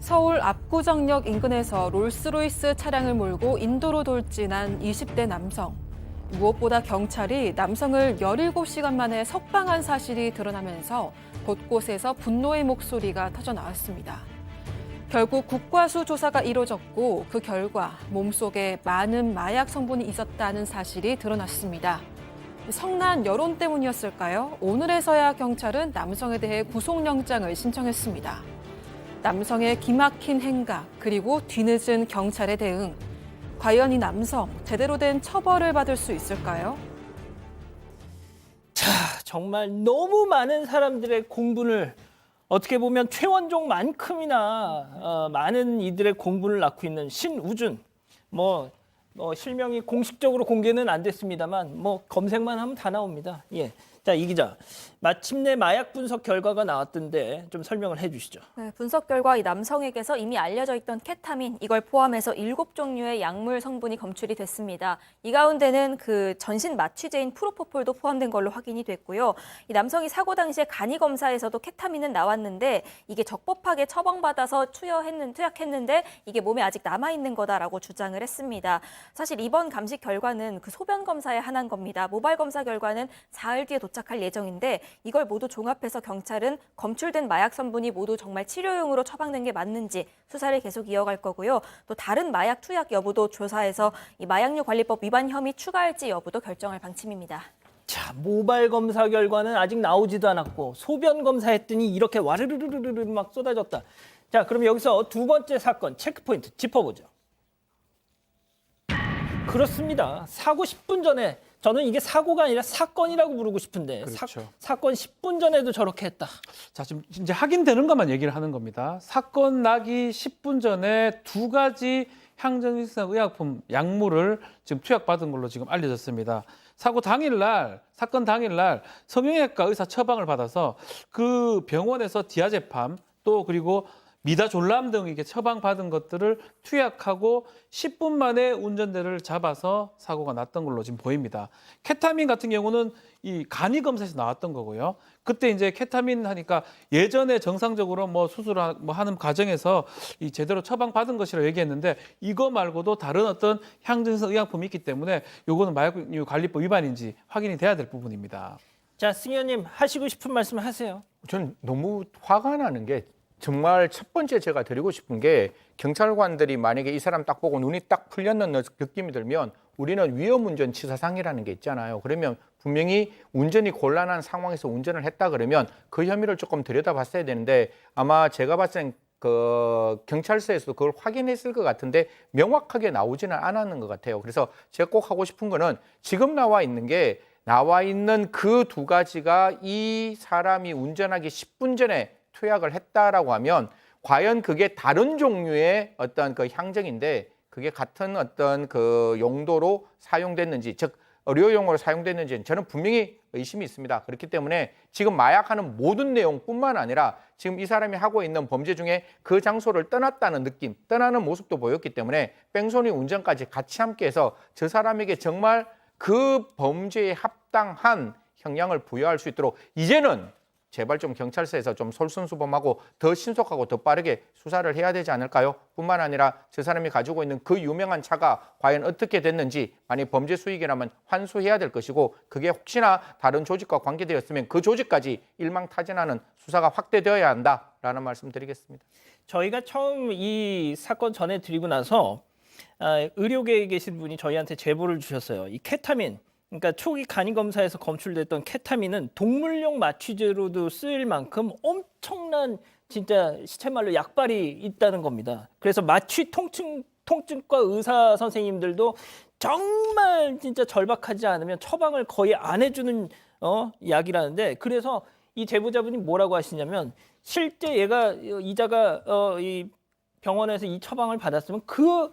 서울 압구정역 인근에서 롤스로이스 차량을 몰고 인도로 돌진한 20대 남성. 무엇보다 경찰이 남성을 17시간 만에 석방한 사실이 드러나면서 곳곳에서 분노의 목소리가 터져 나왔습니다. 결국 국과수 조사가 이뤄졌고 그 결과 몸속에 많은 마약 성분이 있었다는 사실이 드러났습니다. 성난 여론 때문이었을까요? 오늘에서야 경찰은 남성에 대해 구속영장을 신청했습니다. 남성의 기막힌 행각, 그리고 뒤늦은 경찰의 대응. 과연 이 남성, 제대로 된 처벌을 받을 수 있을까요? 자, 정말 너무 많은 사람들의 공분을 어떻게 보면 최원종만큼이나 많은 이들의 공분을 낳고 있는 신우준. 실명이 공식적으로 공개는 안 됐습니다만 검색만 하면 다 나옵니다. 예. 자, 이 기자. 마침내 마약 분석 결과가 나왔던데 좀 설명을 해 주시죠. 네, 분석 결과 이 남성에게서 이미 알려져 있던 케타민, 이걸 포함해서 7종류의 약물 성분이 검출이 됐습니다. 이 가운데는 그 전신 마취제인 프로포폴도 포함된 걸로 확인이 됐고요. 이 남성이 사고 당시에 간이 검사에서도 케타민은 나왔는데 이게 적법하게 처방받아서 투약했는데 이게 몸에 아직 남아있는 거다라고 주장을 했습니다. 사실 이번 감식 결과는 그 소변 검사에 한한 겁니다. 모발 검사 결과는 사흘 뒤에 도착할 예정인데 이걸 모두 종합해서 경찰은 검출된 마약 성분이 모두 정말 치료용으로 처방된 게 맞는지 수사를 계속 이어갈 거고요. 또 다른 마약 투약 여부도 조사해서 이 마약류 관리법 위반 혐의 추가할지 여부도 결정할 방침입니다. 자, 모발 검사 결과는 아직 나오지도 않았고 소변 검사했더니 이렇게 와르르르르르 막 쏟아졌다. 자, 그럼 여기서 두 번째 사건 체크포인트 짚어보죠. 그렇습니다. 사고 10분 전에 저는 이게 사고가 아니라 사건이라고 부르고 싶은데 그렇죠. 사건 10분 전에도 저렇게 했다. 자, 지금 이제 확인되는 것만 얘기를 하는 겁니다. 사건 나기 10분 전에 두 가지 향정신성 의약품 약물을 지금 투약받은 걸로 지금 알려졌습니다. 사건 당일날 성형외과 의사 처방을 받아서 그 병원에서 디아제팜 또 그리고 미다졸람 등 이게 처방받은 것들을 투약하고 10분 만에 운전대를 잡아서 사고가 났던 걸로 지금 보입니다. 케타민 같은 경우는 이 간이 검사에서 나왔던 거고요. 그때 이제 케타민 하니까 예전에 정상적으로 수술하는 과정에서 이 제대로 처방받은 것이라고 얘기했는데 이거 말고도 다른 어떤 향정신성 의약품이 있기 때문에 요거는 마약류 관리법 위반인지 확인이 돼야 될 부분입니다. 자, 승 의원님 하시고 싶은 말씀 하세요. 전 너무 화가 나는 게 정말 첫 번째 제가 드리고 싶은 게 경찰관들이 만약에 이 사람 딱 보고 눈이 딱 풀렸는 느낌이 들면 우리는 위험운전 치사상이라는 게 있잖아요. 그러면 분명히 운전이 곤란한 상황에서 운전을 했다 그러면 그 혐의를 조금 들여다봤어야 되는데 아마 제가 봤을 땐 그 경찰서에서도 그걸 확인했을 것 같은데 명확하게 나오지는 않았는 것 같아요. 그래서 제가 꼭 하고 싶은 거는 지금 나와 있는 그 두 가지가 이 사람이 운전하기 10분 전에 투약을 했다라고 하면 과연 그게 다른 종류의 어떤 그 향정인데 그게 같은 어떤 그 용도로 사용됐는지 즉 의료용으로 사용됐는지는 저는 분명히 의심이 있습니다. 그렇기 때문에 지금 마약하는 모든 내용뿐만 아니라 지금 이 사람이 하고 있는 범죄 중에 그 장소를 떠났다는 느낌, 떠나는 모습도 보였기 때문에 뺑소니 운전까지 같이 함께해서 저 사람에게 정말 그 범죄에 합당한 형량을 부여할 수 있도록 이제는 제발 좀 경찰서에서 좀 솔선수범하고 더 신속하고 더 빠르게 수사를 해야 되지 않을까요? 뿐만 아니라 저 사람이 가지고 있는 그 유명한 차가 과연 어떻게 됐는지 만약 범죄 수익이라면 환수해야 될 것이고 그게 혹시나 다른 조직과 관계되었으면 그 조직까지 일망타진하는 수사가 확대되어야 한다라는 말씀 드리겠습니다. 저희가 처음 이 사건 전해드리고 나서 의료계에 계신 분이 저희한테 제보를 주셨어요. 이 케타민. 그러니까 초기 간이 검사에서 검출됐던 케타민은 동물용 마취제로도 쓰일 만큼 엄청난 진짜 시체말로 약발이 있다는 겁니다. 그래서 마취 통증과 의사 선생님들도 정말 진짜 절박하지 않으면 처방을 거의 안 해주는 약이라는데 그래서 이 제보자분이 뭐라고 하시냐면 실제 이자가 이 병원에서 이 처방을 받았으면 그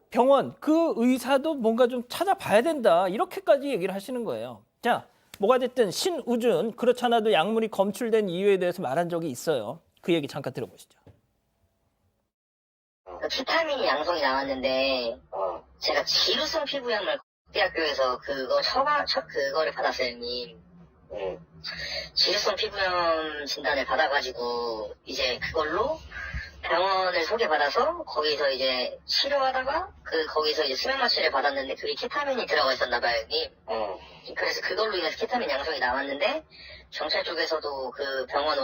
병원, 그 의사도 뭔가 좀 찾아봐야 된다. 이렇게까지 얘기를 하시는 거예요. 자, 뭐가 됐든 신우준, 그렇잖아도 약물이 검출된 이유에 대해서 말한 적이 있어요. 그 얘기 잠깐 들어보시죠. 비타민이 양성이 나왔는데 제가 지루성 피부염을 대학교에서 그거를 받았어요, 형님. 지루성 피부염 진단을 받아가지고 이제 그걸로 병원 병원을 소개받아서 거기서 이제 치료하다가 거기서 이제 수면 마취를 받았는데 그게 케타민이 들어가 있었나 봐요, 형님. 그래서 그걸로 인해서 케타민 양성이 나왔는데 경찰 쪽에서도 그 병원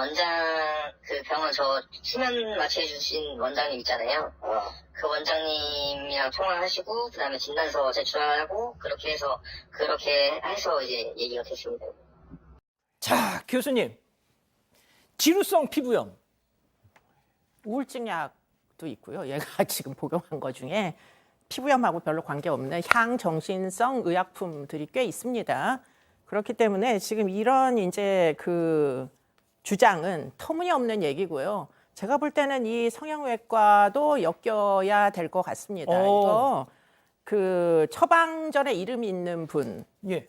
저 수면 마취해 주신 원장님 있잖아요. 그 원장님이랑 통화하시고 그다음에 진단서 제출하고 그렇게 해서 이제 얘기가 됐습니다. 자, 교수님. 지루성 피부염. 우울증 약도 있고요. 얘가 지금 복용한 것 중에 피부염하고 별로 관계없는 향정신성 의약품들이 꽤 있습니다. 그렇기 때문에 지금 이런 이제 그 주장은 터무니없는 얘기고요. 제가 볼 때는 이 성형외과도 엮여야 될 것 같습니다. 이거 그 처방전에 이름이 있는 분이 예.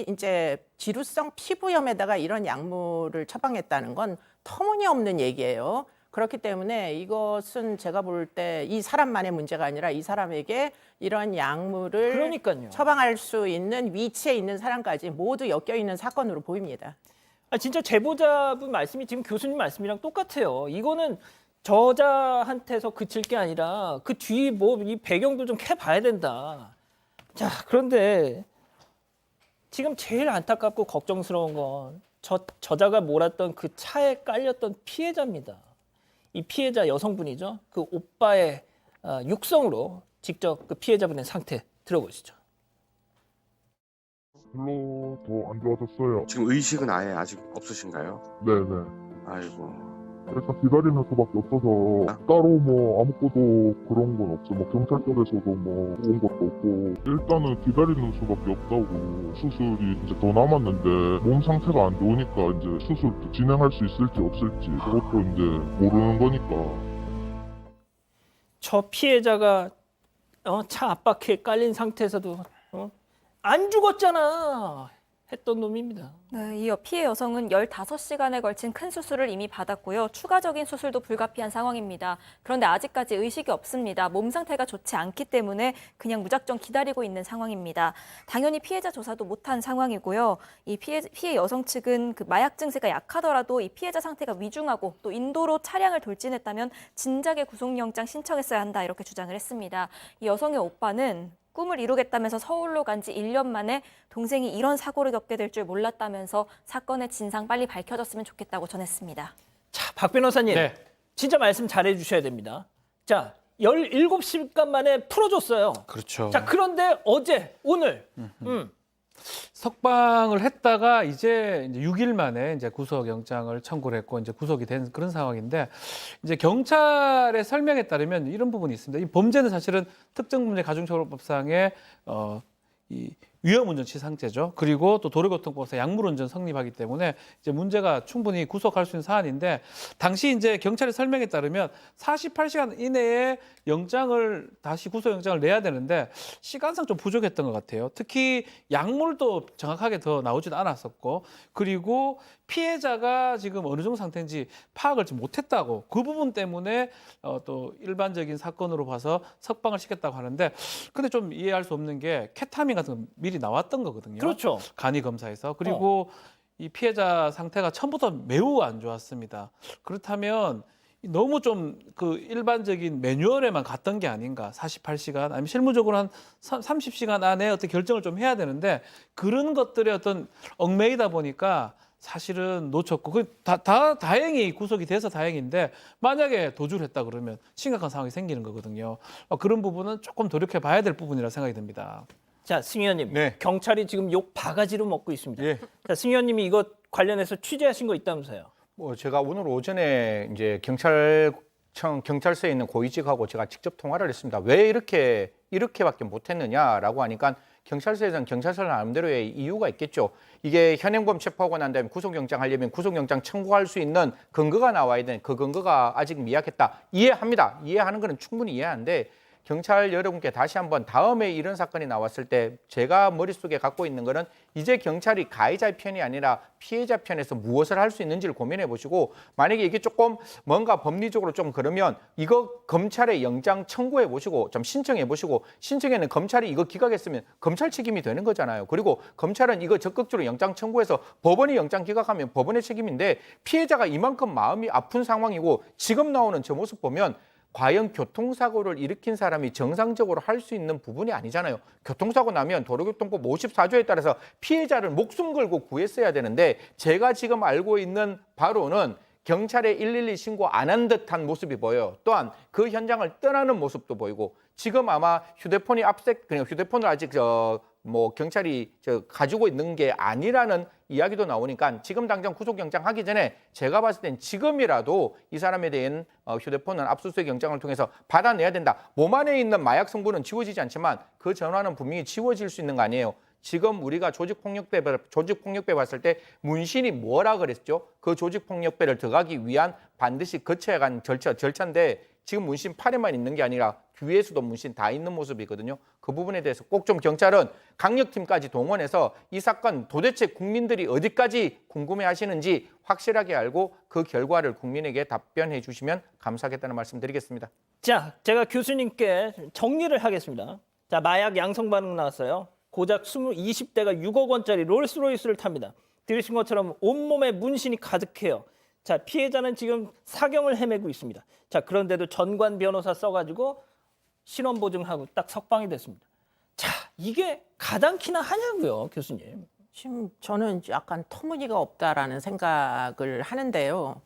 이제 지루성 피부염에다가 이런 약물을 처방했다는 건 터무니없는 얘기예요. 그렇기 때문에 이것은 제가 볼 때 이 사람만의 문제가 아니라 이 사람에게 이런 약물을 그러니까요. 처방할 수 있는 위치에 있는 사람까지 모두 엮여 있는 사건으로 보입니다. 아, 진짜 제보자분 말씀이 지금 교수님 말씀이랑 똑같아요. 이거는 저자한테서 그칠 게 아니라 그 뒤 뭐 이 배경도 좀 캐봐야 된다. 자, 그런데 지금 제일 안타깝고 걱정스러운 건 저자가 몰았던 그 차에 깔렸던 피해자입니다. 이 피해자 여성분이죠. 그 오빠의 육성으로 직접 그 피해자분의 상태 들어보시죠. 별로 더 안 좋아졌어요. 지금 의식은 아예 아직 없으신가요? 네네. 아이고. 그래서 기다리는 수밖에 없어서 따로 뭐 아무것도 그런 건 없어. 뭐 경찰 쪽에서도 뭐 온 것도 없고 일단은 기다리는 수밖에 없다고. 수술이 이제 더 남았는데 몸 상태가 안 좋으니까 이제 수술도 진행할 수 있을지 없을지 그것도 이제 모르는 거니까. 저 피해자가 차 앞바퀴에 깔린 상태에서도 안 죽었잖아 했던 놈입니다. 네, 이 피해 여성은 15시간에 걸친 큰 수술을 이미 받았고요. 추가적인 수술도 불가피한 상황입니다. 그런데 아직까지 의식이 없습니다. 몸 상태가 좋지 않기 때문에 그냥 무작정 기다리고 있는 상황입니다. 당연히 피해자 조사도 못한 상황이고요. 이 피해 여성 측은 그 마약 증세가 약하더라도 이 피해자 상태가 위중하고 또 인도로 차량을 돌진했다면 진작에 구속영장 신청했어야 한다 이렇게 주장을 했습니다. 이 여성의 오빠는 꿈을 이루겠다면서 서울로 간 지 1년 만에 동생이 이런 사고를 겪게 될 줄 몰랐다면서 사건의 진상 빨리 밝혀졌으면 좋겠다고 전했습니다. 자, 박 변호사님. 네. 진짜 말씀 잘해 주셔야 됩니다. 자, 17시간 만에 풀어줬어요. 그렇죠. 자, 그런데 어제, 오늘 석방을 했다가 이제 6일 만에 이제 구속영장을 청구를 했고 이제 구속이 된 그런 상황인데 이제 경찰의 설명에 따르면 이런 부분이 있습니다. 이 범죄는 사실은 특정범죄 가중처벌법상의 이 위험운전치상죄죠. 그리고 또 도로교통법상 약물운전 성립하기 때문에 이제 문제가 충분히 구속할 수 있는 사안인데 당시 이제 경찰의 설명에 따르면 48시간 이내에 다시 구속영장을 내야 되는데 시간상 좀 부족했던 것 같아요. 특히 약물도 정확하게 더 나오지도 않았었고 그리고 피해자가 지금 어느 정도 상태인지 파악을 좀 못했다고 그 부분 때문에 또 일반적인 사건으로 봐서 석방을 시켰다고 하는데 근데 좀 이해할 수 없는 게 케타민 같은 거 미리 나왔던 거거든요. 그렇죠. 간이 검사에서 그리고 이 피해자 상태가 처음부터 매우 안 좋았습니다. 그렇다면 너무 좀 그 일반적인 매뉴얼에만 갔던 게 아닌가. 48시간 아니면 실무적으로 한 30시간 안에 어떤 결정을 좀 해야 되는데 그런 것들의 어떤 얽매이다 보니까 사실은 놓쳤고 다행히 구속이 돼서 다행인데 만약에 도주를 했다 그러면 심각한 상황이 생기는 거거든요. 그런 부분은 조금 돌이켜 봐야 될 부분이라 생각이 듭니다. 자, 승 의원님. 네. 경찰이 지금 욕 바가지로 먹고 있습니다. 예. 자, 승 의원님이 이것 관련해서 취재하신 거 있다면서요. 뭐 제가 오늘 오전에 이제 경찰서에 있는 고위직하고 제가 직접 통화를 했습니다. 왜 이렇게밖에 못했느냐라고 하니까 경찰서에서는 경찰서 나름대로의 이유가 있겠죠. 이게 현행범 체포하고 난 다음에 구속영장 하려면 구속영장 청구할 수 있는 근거가 나와야 되는 그 근거가 아직 미약했다. 이해합니다. 이해하는 거는 충분히 이해하는데 경찰 여러분께 다시 한번 다음에 이런 사건이 나왔을 때 제가 머릿속에 갖고 있는 거는 이제 경찰이 가해자 편이 아니라 피해자 편에서 무엇을 할 수 있는지를 고민해 보시고 만약에 이게 조금 뭔가 법리적으로 좀 그러면 이거 검찰에 영장 청구해 보시고 좀 신청해 보시고 신청에는 검찰이 이거 기각했으면 검찰 책임이 되는 거잖아요. 그리고 검찰은 이거 적극적으로 영장 청구해서 법원이 영장 기각하면 법원의 책임인데 피해자가 이만큼 마음이 아픈 상황이고 지금 나오는 저 모습 보면 과연 교통사고를 일으킨 사람이 정상적으로 할 수 있는 부분이 아니잖아요. 교통사고 나면 도로교통법 54조에 따라서 피해자를 목숨 걸고 구했어야 되는데 제가 지금 알고 있는 바로는 경찰에 112 신고 안 한 듯한 모습이 보여요. 또한 그 현장을 떠나는 모습도 보이고 지금 아마 휴대폰이 그냥 휴대폰을 아직 경찰이 가지고 있는 게 아니라는 이야기도 나오니까 지금 당장 구속영장 하기 전에 제가 봤을 땐 지금이라도 이 사람에 대한 휴대폰은 압수수색 영장을 통해서 받아내야 된다. 몸 안에 있는 마약 성분은 지워지지 않지만 그 전화는 분명히 지워질 수 있는 거 아니에요. 지금 우리가 조직폭력배 봤을 때 문신이 뭐라 그랬죠? 그 조직폭력배를 들어가기 위한 반드시 거쳐야 한 절차인데 지금 문신 팔에만 있는 게 아니라 뒤에서도 문신 다 있는 모습이거든요. 그 부분에 대해서 꼭 좀 경찰은 강력팀까지 동원해서 이 사건 도대체 국민들이 어디까지 궁금해하시는지 확실하게 알고 그 결과를 국민에게 답변해 주시면 감사하겠다는 말씀 드리겠습니다. 자, 제가 교수님께 정리를 하겠습니다. 자, 마약 양성 반응 나왔어요. 고작 20대가 6억 원짜리 롤스로이스를 탑니다. 들으신 것처럼 온몸에 문신이 가득해요. 자, 피해자는 지금 사경을 헤매고 있습니다. 자, 그런데도 전관 변호사 써가지고 신원 보증하고 딱 석방이 됐습니다. 자, 이게 가당키나 하냐고요, 교수님. 지금 저는 약간 터무니가 없다라는 생각을 하는데요.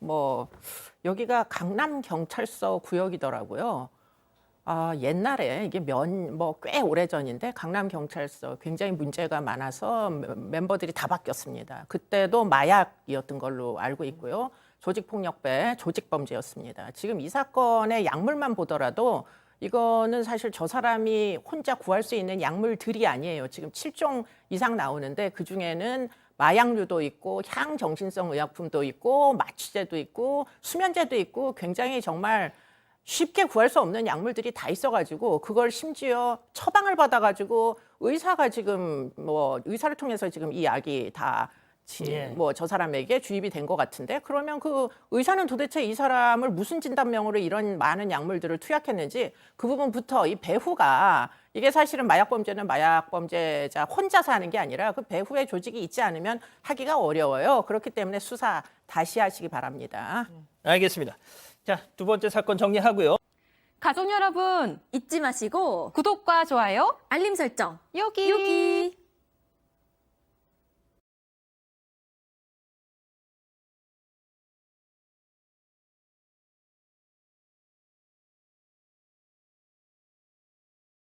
여기가 강남경찰서 구역이더라고요. 옛날에 이게 꽤 오래전인데 강남경찰서 굉장히 문제가 많아서 멤버들이 다 바뀌었습니다. 그때도 마약이었던 걸로 알고 있고요. 조직폭력배, 조직범죄였습니다. 지금 이 사건의 약물만 보더라도 이거는 사실 저 사람이 혼자 구할 수 있는 약물들이 아니에요. 지금 7종 이상 나오는데 그중에는 마약류도 있고 향정신성 의약품도 있고 마취제도 있고 수면제도 있고 굉장히 정말 쉽게 구할 수 없는 약물들이 다 있어가지고 그걸 심지어 처방을 받아가지고 의사가 지금 의사를 통해서 지금 이 약이 다 저 사람에게 주입이 된 것 같은데 그러면 그 의사는 도대체 이 사람을 무슨 진단명으로 이런 많은 약물들을 투약했는지 그 부분부터 이 배후가 이게 사실은 마약범죄는 마약범죄자 혼자서 하는 게 아니라 그 배후의 조직이 있지 않으면 하기가 어려워요. 그렇기 때문에 수사 다시 하시기 바랍니다. 알겠습니다. 자, 두 번째 사건 정리하고요. 가족 여러분, 잊지 마시고 구독과 좋아요, 알림 설정 여기.